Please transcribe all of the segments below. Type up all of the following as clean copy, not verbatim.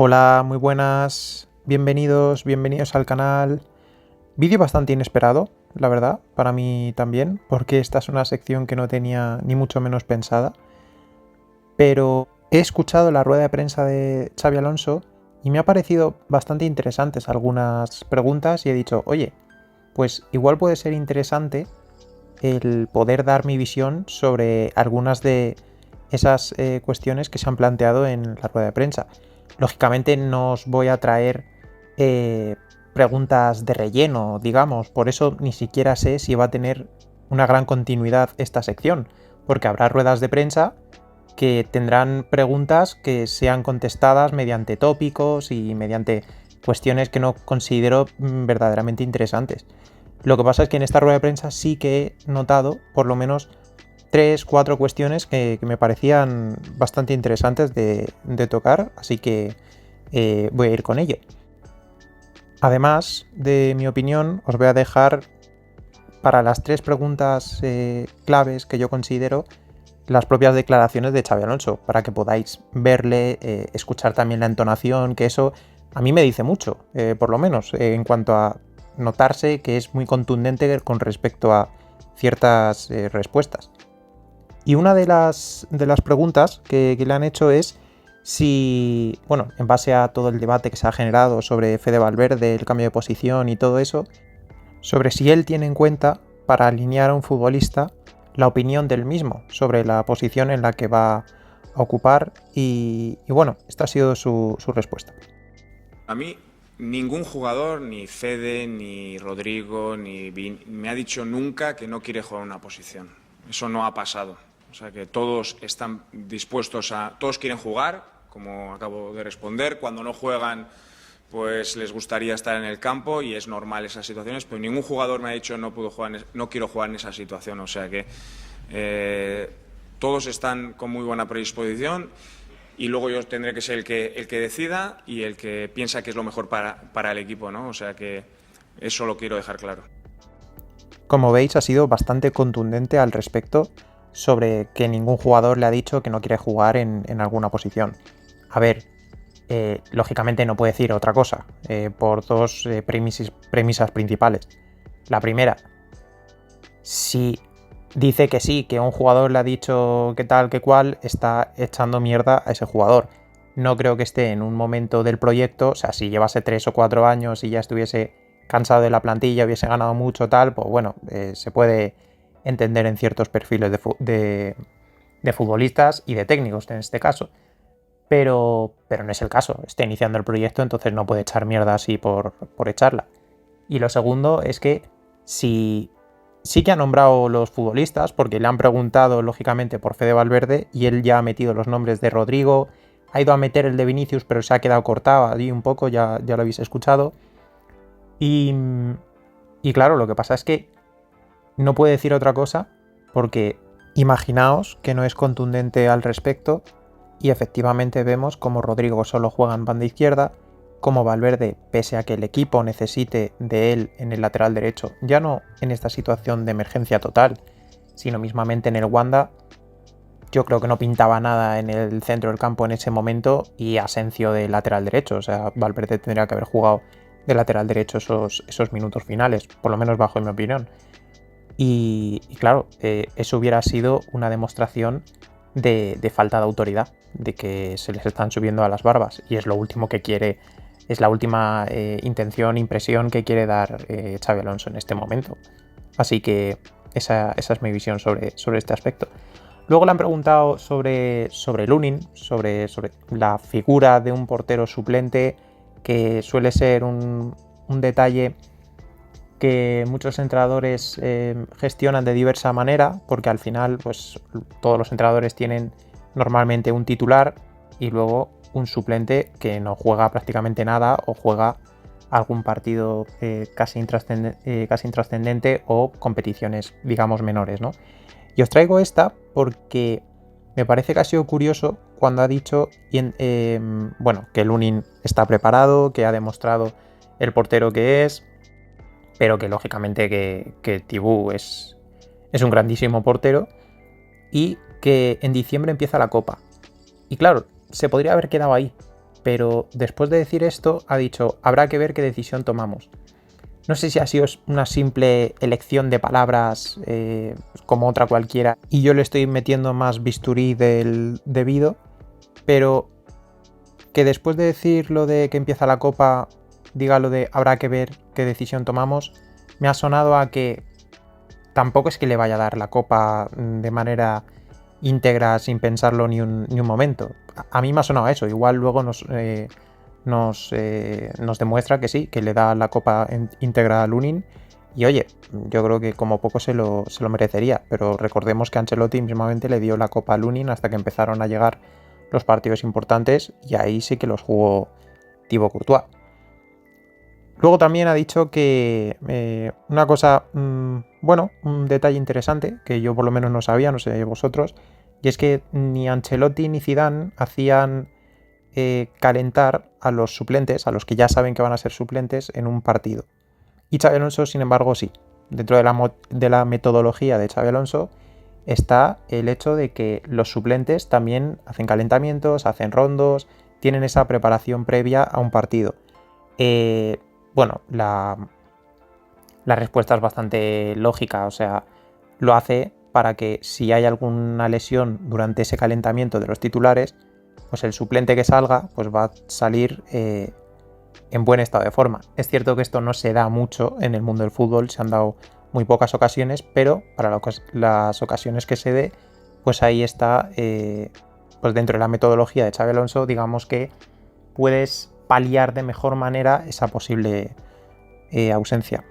Hola, muy buenas, bienvenidos al canal. Vídeo bastante inesperado, la verdad, para mí también, porque esta es una sección que no tenía ni mucho menos pensada. Pero he escuchado la rueda de prensa de Xabi Alonso y me ha parecido bastante interesantes algunas preguntas y he dicho, oye, pues igual puede ser interesante el poder dar mi visión sobre algunas de esas cuestiones que se han planteado en la rueda de prensa. Lógicamente no os voy a traer preguntas de relleno, digamos, por eso ni siquiera sé si va a tener una gran continuidad esta sección, porque habrá ruedas de prensa que tendrán preguntas que sean contestadas mediante tópicos y mediante cuestiones que no considero verdaderamente interesantes. Lo que pasa es que en esta rueda de prensa sí que he notado por lo menos 3, 4 cuestiones que me parecían bastante interesantes de tocar, así que voy a ir con ello. Además de mi opinión, os voy a dejar para las 3 preguntas claves que yo considero las propias declaraciones de Xabi Alonso, para que podáis verle, escuchar también la entonación, que eso a mí me dice mucho, por lo menos, en cuanto a notarse que es muy contundente con respecto a ciertas respuestas. Y una de las preguntas que le han hecho es si, bueno, en base a todo el debate que se ha generado sobre Fede Valverde, el cambio de posición y todo eso, sobre si él tiene en cuenta para alinear a un futbolista la opinión del mismo sobre la posición en la que va a ocupar y bueno, esta ha sido su respuesta. A mí ningún jugador, ni Fede, ni Rodrigo, ni Vin, me ha dicho nunca que no quiere jugar una posición. Eso no ha pasado. O sea que todos están dispuestos todos quieren jugar, como acabo de responder. Cuando no juegan, pues les gustaría estar en el campo y es normal esas situaciones, pero ningún jugador me ha dicho no quiero jugar en esa situación. O sea que todos están con muy buena predisposición. Y luego yo tendré que ser el que decida y el que piensa que es lo mejor para el equipo, ¿no? O sea que eso lo quiero dejar claro. Como veis, ha sido bastante contundente al respecto sobre que ningún jugador le ha dicho que no quiere jugar en alguna posición. A ver, lógicamente no puede decir otra cosa, por dos premisas principales. La primera, si dice que sí, que un jugador le ha dicho que tal, que cual, está echando mierda a ese jugador. No creo que esté en un momento del proyecto, o sea, si llevase 3 o 4 años y ya estuviese cansado de la plantilla, hubiese ganado mucho tal, pues bueno, se puede entender en ciertos perfiles de futbolistas y de técnicos en este caso. Pero no es el caso, está iniciando el proyecto, entonces no puede echar mierda así por echarla. Y lo segundo es que si sí que ha nombrado los futbolistas, porque le han preguntado lógicamente por Fede Valverde y él ya ha metido los nombres de Rodrigo, ha ido a meter el de Vinicius pero se ha quedado cortado ahí un poco, ya lo habéis escuchado. Y, y claro, lo que pasa es que no puede decir otra cosa porque imaginaos que no es contundente al respecto y efectivamente vemos como Rodrigo solo juega en banda izquierda, como Valverde, pese a que el equipo necesite de él en el lateral derecho, ya no en esta situación de emergencia total, sino mismamente en el Wanda, yo creo que no pintaba nada en el centro del campo en ese momento y Asensio de lateral derecho, o sea, Valverde tendría que haber jugado de lateral derecho esos minutos finales, por lo menos bajo mi opinión. Y claro, eso hubiera sido una demostración de falta de autoridad, de que se les están subiendo a las barbas y es lo último que quiere, es la última impresión que quiere dar Xabi Alonso en este momento. Así que esa es mi visión sobre este aspecto. Luego le han preguntado sobre Lunin, sobre la figura de un portero suplente, que suele ser un detalle que muchos entrenadores gestionan de diversa manera, porque al final pues todos los entrenadores tienen normalmente un titular y luego un suplente que no juega prácticamente nada o juega algún partido casi intrascendente o competiciones, digamos, menores, ¿no? Y os traigo esta porque me parece que ha sido curioso cuando ha dicho bueno, que Lunin está preparado, que ha demostrado el portero que es, pero que lógicamente que Tibú es un grandísimo portero y que en diciembre empieza la Copa. Y claro, se podría haber quedado ahí, pero después de decir esto ha dicho, habrá que ver qué decisión tomamos. No sé si ha sido una simple elección de palabras como otra cualquiera y yo le estoy metiendo más bisturí del debido, pero que después de decir lo de que empieza la Copa, diga lo de habrá que ver qué decisión tomamos, me ha sonado a que tampoco es que le vaya a dar la Copa de manera íntegra sin pensarlo ni un momento. A mí me ha sonado a eso, igual luego nos demuestra que sí, que le da la Copa íntegra a Lunin. Y oye, yo creo que como poco se lo merecería, pero recordemos que Ancelotti mismamente le dio la Copa a Lunin hasta que empezaron a llegar los partidos importantes y ahí sí que los jugó Thibaut Courtois. Luego también ha dicho que una cosa, bueno, un detalle interesante, que yo por lo menos no sabía, no sé vosotros, y es que ni Ancelotti ni Zidane hacían calentar a los suplentes, a los que ya saben que van a ser suplentes en un partido. Y Xabi Alonso, sin embargo, sí. Dentro de la metodología de Xabi Alonso está el hecho de que los suplentes también hacen calentamientos, hacen rondos, tienen esa preparación previa a un partido. Bueno, la respuesta es bastante lógica, o sea, lo hace para que si hay alguna lesión durante ese calentamiento de los titulares, pues el suplente que salga pues va a salir en buen estado de forma. Es cierto que esto no se da mucho en el mundo del fútbol, se han dado muy pocas ocasiones, pero para las ocasiones que se dé, pues ahí está, pues dentro de la metodología de Xabi Alonso, digamos que puedes paliar de mejor manera esa posible ausencia.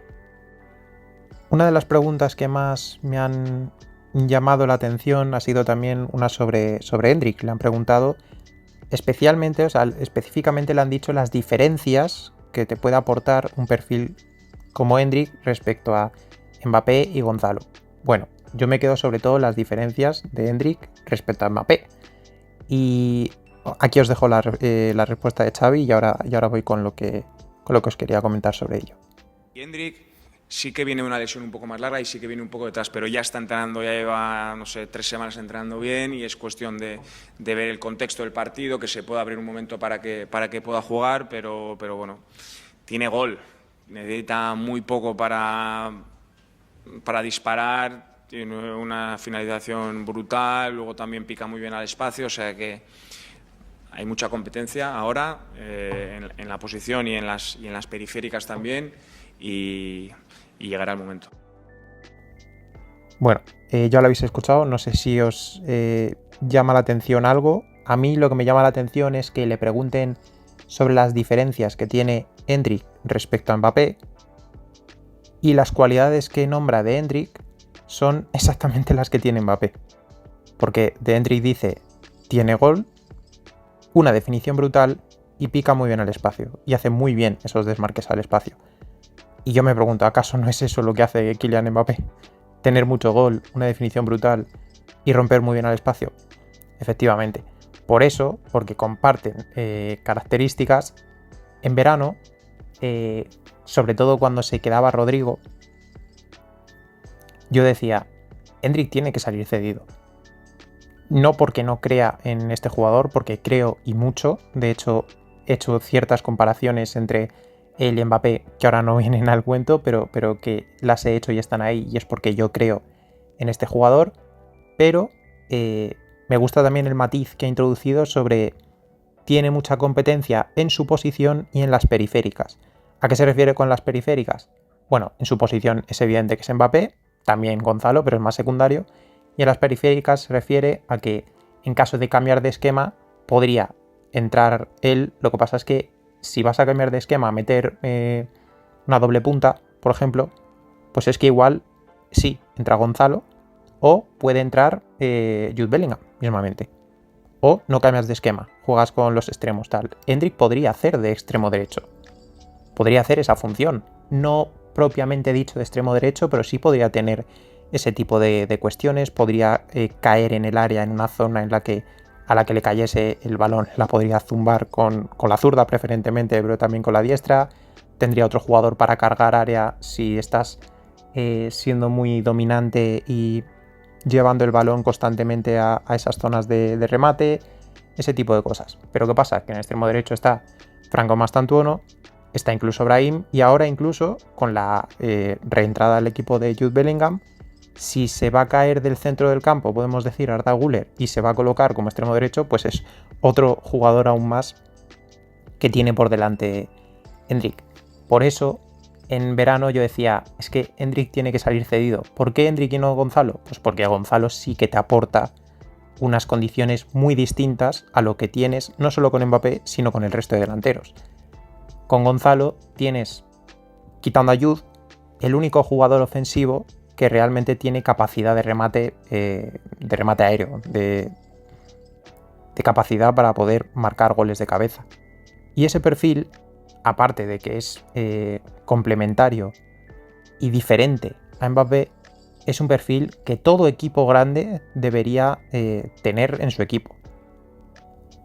Una de las preguntas que más me han llamado la atención ha sido también una sobre Endrick. Le han preguntado especialmente, o sea, específicamente le han dicho las diferencias que te puede aportar un perfil como Endrick respecto a Mbappé y Gonzalo. Bueno, yo me quedo sobre todo las diferencias de Endrick respecto a Mbappé. Y aquí os dejo la respuesta de Xavi y ahora voy con lo que os quería comentar sobre ello. Endrick sí que viene una lesión un poco más larga y sí que viene un poco detrás, pero ya está entrenando, ya lleva, no sé, 3 semanas entrenando bien y es cuestión de ver el contexto del partido, que se pueda abrir un momento para que pueda jugar, pero bueno, tiene gol, necesita muy poco para disparar, tiene una finalización brutal, luego también pica muy bien al espacio, o sea que hay mucha competencia ahora en la posición y en las periféricas también y llegará el momento. Bueno, ya lo habéis escuchado, no sé si os llama la atención algo. A mí lo que me llama la atención es que le pregunten sobre las diferencias que tiene Endrick respecto a Mbappé y las cualidades que nombra de Endrick son exactamente las que tiene Mbappé. Porque de Endrick dice, tiene gol, una definición brutal y pica muy bien al espacio y hace muy bien esos desmarques al espacio. Y yo me pregunto, ¿acaso no es eso lo que hace Kylian Mbappé? Tener mucho gol, una definición brutal y romper muy bien al espacio. Efectivamente. Por eso, porque comparten características, en verano, sobre todo cuando se quedaba Rodrigo, yo decía, Endrick tiene que salir cedido. No porque no crea en este jugador, porque creo y mucho. De hecho, he hecho ciertas comparaciones entre él y Mbappé, que ahora no vienen al cuento, pero que las he hecho y están ahí, y es porque yo creo en este jugador. Pero me gusta también el matiz que ha introducido sobre tiene mucha competencia en su posición y en las periféricas. ¿A qué se refiere con las periféricas? Bueno, en su posición es evidente que es Mbappé, también Gonzalo, pero es más secundario. Y en las periféricas se refiere a que en caso de cambiar de esquema podría entrar él. Lo que pasa es que si vas a cambiar de esquema, meter una doble punta, por ejemplo, pues es que igual sí, entra Gonzalo o puede entrar Jude Bellingham mismamente. O no cambias de esquema, juegas con los extremos tal. Endrick podría hacer de extremo derecho. Podría hacer esa función. No propiamente dicho de extremo derecho, pero sí podría tener ese tipo de cuestiones. Podría caer en el área, en una zona en la que a la que le cayese el balón la podría zumbar con la zurda preferentemente, pero también con la diestra. Tendría otro jugador para cargar área si estás siendo muy dominante y llevando el balón constantemente a esas zonas de remate. ese tipo de cosas. Pero ¿qué pasa? Que en el extremo derecho está Franco Mastantuono, está incluso Brahim, y ahora incluso con la reentrada al equipo de Jude Bellingham, si se va a caer del centro del campo, podemos decir, Arda Güler, y se va a colocar como extremo derecho, pues es otro jugador aún más que tiene por delante Endrick. Por eso, en verano yo decía, es que Endrick tiene que salir cedido. ¿Por qué Endrick y no Gonzalo? Pues porque Gonzalo sí que te aporta unas condiciones muy distintas a lo que tienes, no solo con Mbappé, sino con el resto de delanteros. Con Gonzalo tienes, quitando a Jude, el único jugador ofensivo que realmente tiene capacidad de remate aéreo, de capacidad para poder marcar goles de cabeza. Y ese perfil, aparte de que es complementario y diferente a Mbappé, es un perfil que todo equipo grande debería tener en su equipo.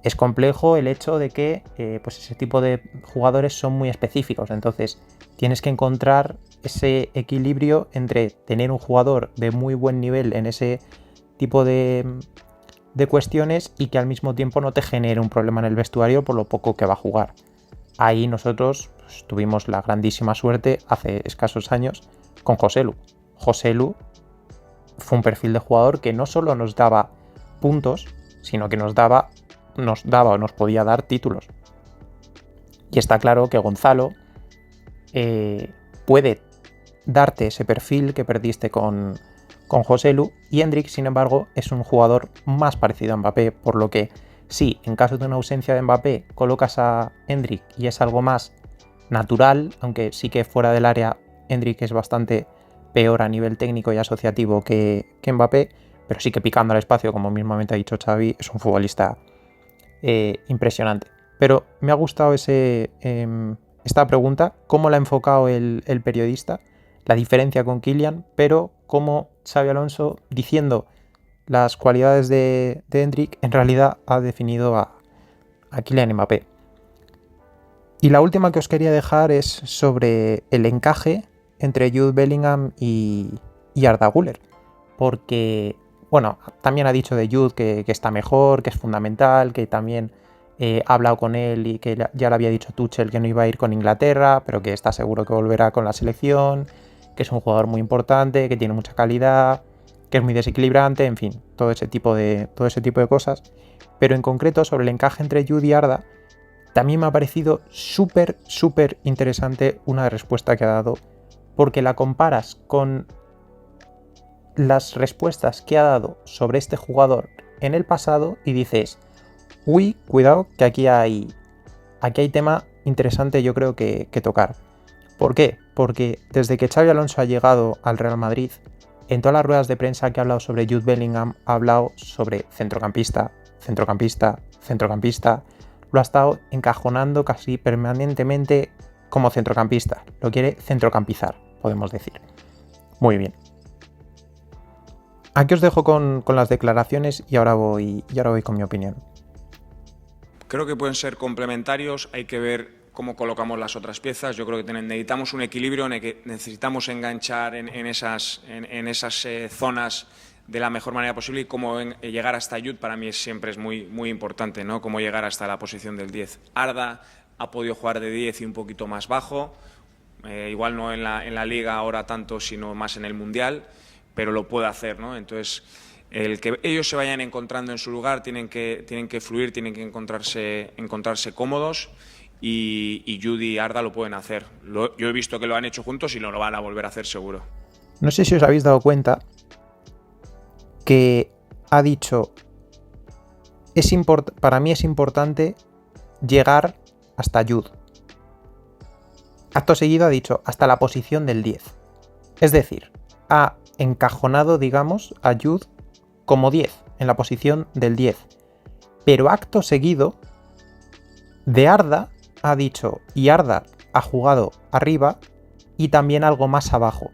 Es complejo el hecho de que pues ese tipo de jugadores son muy específicos, entonces tienes que encontrar ese equilibrio entre tener un jugador de muy buen nivel en ese tipo de cuestiones y que al mismo tiempo no te genere un problema en el vestuario por lo poco que va a jugar. Ahí nosotros pues, tuvimos la grandísima suerte hace escasos años con Joselu. Joselu fue un perfil de jugador que no solo nos daba puntos, sino que nos daba o nos podía dar títulos. Y está claro que Gonzalo puede darte ese perfil que perdiste con Joselu, y Endrick, sin embargo, es un jugador más parecido a Mbappé, por lo que sí, en caso de una ausencia de Mbappé, colocas a Endrick y es algo más natural, aunque sí que fuera del área Endrick es bastante peor a nivel técnico y asociativo que Mbappé, pero sí que picando al espacio, como mismamente ha dicho Xavi, es un futbolista impresionante. Pero me ha gustado esta pregunta, cómo la ha enfocado el periodista, la diferencia con Kylian, pero cómo Xabi Alonso, diciendo las cualidades de Endrick, en realidad ha definido a Kylian Mbappé. Y la última que os quería dejar es sobre el encaje entre Jude Bellingham y Arda Güler, porque bueno, también ha dicho de Jude que está mejor, que es fundamental, que también ha hablado con él y que ya le había dicho Tuchel que no iba a ir con Inglaterra, pero que está seguro que volverá con la selección, que es un jugador muy importante, que tiene mucha calidad, que es muy desequilibrante, en fin, todo ese tipo de cosas. Pero en concreto sobre el encaje entre Jude y Arda, también me ha parecido súper interesante una respuesta que ha dado, porque la comparas con las respuestas que ha dado sobre este jugador en el pasado y dices, uy, cuidado, que aquí hay tema interesante, yo creo que tocar. ¿Por qué? Porque desde que Xabi Alonso ha llegado al Real Madrid, en todas las ruedas de prensa que ha hablado sobre Jude Bellingham, ha hablado sobre centrocampista, lo ha estado encajonando casi permanentemente como centrocampista, lo quiere centrocampizar, podemos decir. Muy bien. Aquí os dejo con las declaraciones y ahora voy con mi opinión. Creo que pueden ser complementarios, hay que ver cómo colocamos las otras piezas. Yo creo que necesitamos un equilibrio, necesitamos enganchar en esas zonas de la mejor manera posible, y cómo llegar hasta Jude para mí siempre es muy importante, ¿no? Cómo llegar hasta la posición del 10. Arda ha podido jugar de 10 y un poquito más bajo, igual no en la Liga ahora tanto, sino más en el Mundial, pero lo puede hacer, ¿no? Entonces, el que ellos se vayan encontrando en su lugar, tienen que fluir, tienen que encontrarse cómodos, y Jude y Arda lo pueden hacer. Yo he visto que lo han hecho juntos y lo van a volver a hacer seguro. No sé si os habéis dado cuenta que ha dicho, para mí es importante llegar hasta Jude. Acto seguido ha dicho hasta la posición del 10. Es decir, ha encajonado, digamos, a Jude como 10, en la posición del 10. Pero acto seguido, de Arda ha dicho, y Arda ha jugado arriba y también algo más abajo.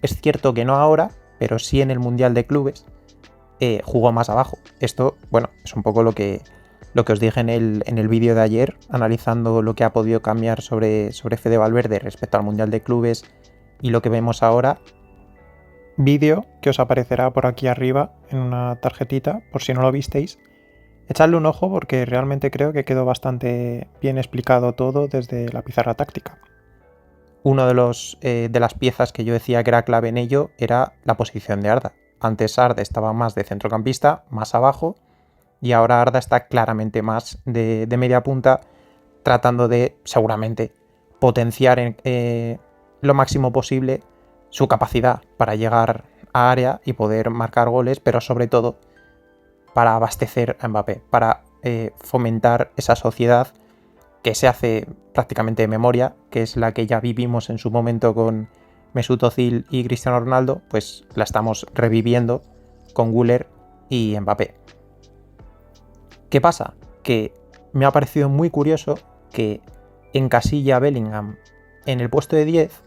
Es cierto que no ahora, pero sí en el Mundial de Clubes jugó más abajo. Esto, bueno, es un poco lo que os dije en el vídeo de ayer, analizando lo que ha podido cambiar sobre Fede Valverde respecto al Mundial de Clubes y lo que vemos ahora. Vídeo que os aparecerá por aquí arriba en una tarjetita, por si no lo visteis. Echadle un ojo porque realmente creo que quedó bastante bien explicado todo desde la pizarra táctica. Uno de las piezas que yo decía que era clave en ello era la posición de Arda. Antes Arda estaba más de centrocampista, más abajo, y ahora Arda está claramente más de media punta, tratando de, seguramente, potenciar lo máximo posible su capacidad para llegar a área y poder marcar goles, pero sobre todo para abastecer a Mbappé, para fomentar esa sociedad que se hace prácticamente de memoria, que es la que ya vivimos en su momento con Mesut Özil y Cristiano Ronaldo, pues la estamos reviviendo con Güler y Mbappé. ¿Qué pasa? Que me ha parecido muy curioso que encasilla a Bellingham en el puesto de 10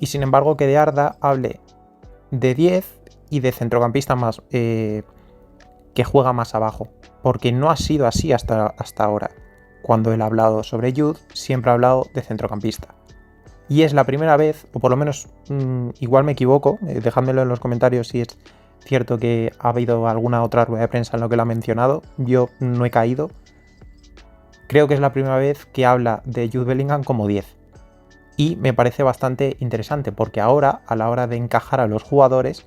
y sin embargo que de Arda hable de 10 y de centrocampista más que juega más abajo, porque no ha sido así hasta ahora. Cuando él ha hablado sobre Jude, siempre ha hablado de centrocampista. Y es la primera vez, o por lo menos igual me equivoco, dejádmelo en los comentarios si es cierto que ha habido alguna otra rueda de prensa en lo que lo ha mencionado, yo no he caído. Creo que es la primera vez que habla de Jude Bellingham como 10. Y me parece bastante interesante, porque ahora, a la hora de encajar a los jugadores,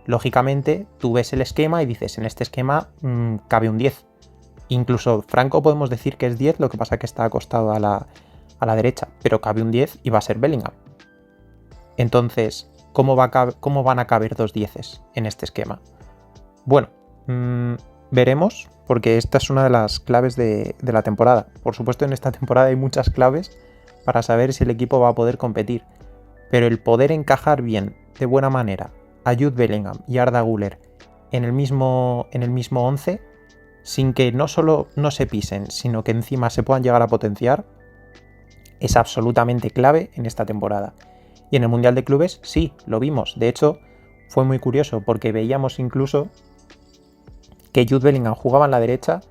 lógicamente tú ves el esquema y dices, en este esquema cabe un 10. Incluso Franco podemos decir que es 10, lo que pasa es que está acostado a la derecha, pero cabe un 10 y va a ser Bellingham. Entonces, ¿cómo van a caber dos 10 en este esquema? Bueno, veremos, porque esta es una de las claves de la temporada. Por supuesto, en esta temporada hay muchas claves para saber si el equipo va a poder competir, pero el poder encajar bien, de buena manera, a Jude Bellingham y Arda Güler en el mismo 11, sin que no solo no se pisen, sino que encima se puedan llegar a potenciar, es absolutamente clave en esta temporada. Y en el Mundial de Clubes sí, lo vimos. De hecho, fue muy curioso porque veíamos incluso que Jude Bellingham jugaba en la derecha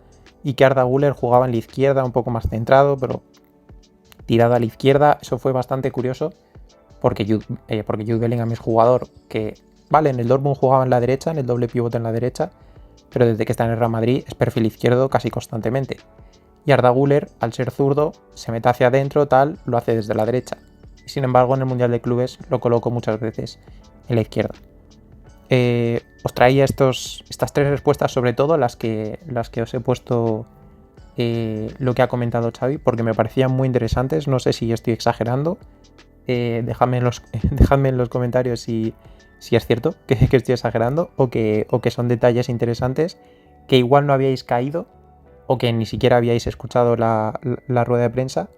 y que Arda Güler jugaba en la izquierda, un poco más centrado, pero tirado a la izquierda. Eso fue bastante curioso porque Jude Bellingham es jugador que, vale, en el Dortmund jugaba en la derecha, en el doble pivote en la derecha, pero desde que está en el Real Madrid es perfil izquierdo casi constantemente. Y Arda Güler, al ser zurdo, se mete hacia adentro, tal, lo hace desde la derecha. Y sin embargo, en el Mundial de Clubes lo coloco muchas veces en la izquierda. Os traía estas tres respuestas, sobre todo las que os he puesto lo que ha comentado Xavi, porque me parecían muy interesantes. No sé si estoy exagerando. Dejadme en los comentarios si es cierto que estoy exagerando o que son detalles interesantes que igual no habíais caído o que ni siquiera habíais escuchado la rueda de prensa.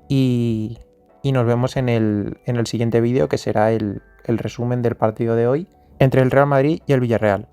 Y nos vemos en el siguiente vídeo, que será el resumen del partido de hoy entre el Real Madrid y el Villarreal.